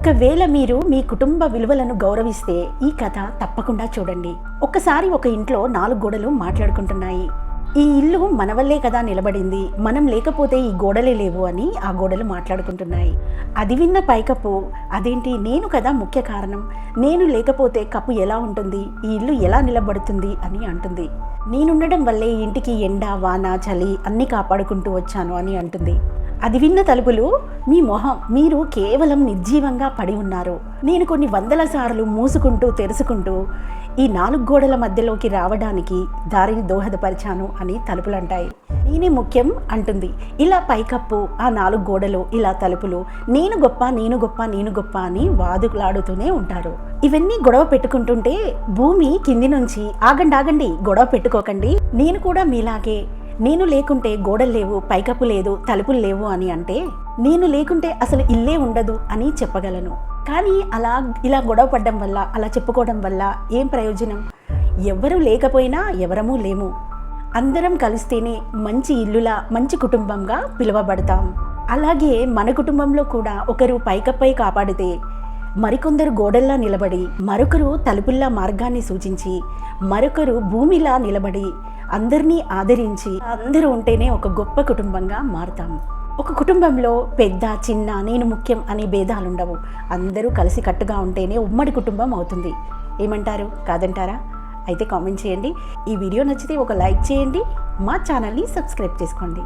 ఒకవేళ మీరు మీ కుటుంబ విలువలను గౌరవిస్తే ఈ కథ తప్పకుండా చూడండి. ఒక్కసారి ఒక ఇంట్లో 4 గోడలు మాట్లాడుకుంటున్నాయి. ఈ ఇల్లు మన వల్లే కదా నిలబడింది, మనం లేకపోతే ఈ గోడలే లేవు అని ఆ గోడలు మాట్లాడుకుంటున్నాయి. అది విన్న పైకప్పు, అదేంటి, నేను కదా ముఖ్య కారణం, నేను లేకపోతే కప్పు ఎలా ఉంటుంది, ఈ ఇల్లు ఎలా నిలబడుతుంది అని అంటుంది. నేనుండడం వల్లే ఇంటికి ఎండ వాన చలి అన్నీ కాపాడుకుంటూ వచ్చాను అని అంటుంది. అది విన్న తలుపులు, మీ మొహం, మీరు కేవలం నిర్జీవంగా పడి ఉన్నారు. నేను కొన్ని వందల సార్లు మూసుకుంటూ తెరుచుకుంటూ ఈ 4 గోడల మధ్యలోకి రావడానికి దారిని దోహదపరిచాను అని తలుపులు అంటాయి. నేనే ముఖ్యం అంటుంది. ఇలా పైకప్పు, ఆ 4 గోడలు, ఇలా తలుపులు నేను గొప్ప, నేను గొప్ప, నేను గొప్ప అని వాదులాడుతూనే ఉంటారు. ఇవన్నీ గొడవ పెట్టుకుంటుంటే భూమి కింది నుంచి, ఆగండి, గొడవ పెట్టుకోకండి, నేను కూడా మీలాగే, నేను లేకుంటే గోడలు లేవు, పైకప్పు లేదు, తలుపులు లేవు అని అంటే, నేను లేకుంటే అసలు ఇల్లే ఉండదు అని చెప్పగలను. కానీ ఇలా గొడవ పడడం వల్ల, అలా చెప్పుకోవడం వల్ల ఏం ప్రయోజనం? ఎవరు లేకపోయినా ఎవరమూ లేము. అందరం కలిస్తేనే మంచి ఇల్లులా, మంచి కుటుంబంగా పిలువబడతాం. అలాగే మన కుటుంబంలో కూడా ఒకరు పైకప్పై కాపాడితే, మరికొందరు గోడల్లా నిలబడి, మరొకరు తలుపుల్లా మార్గాన్ని సూచించి, మరొకరు భూమిలా నిలబడి అందరినీ ఆదరించి, అందరూ ఉంటేనే ఒక గొప్ప కుటుంబంగా మారుతాము. ఒక కుటుంబంలో పెద్ద చిన్న, నేను ముఖ్యం అనే భేదాలు ఉండవు. అందరూ కలిసి కట్టుగా ఉంటేనే ఉమ్మడి కుటుంబం అవుతుంది. ఏమంటారు? కాదంటారా? అయితే కామెంట్ చేయండి. ఈ వీడియో నచ్చితే ఒక లైక్ చేయండి. మా ఛానల్ని సబ్స్క్రైబ్ చేసుకోండి.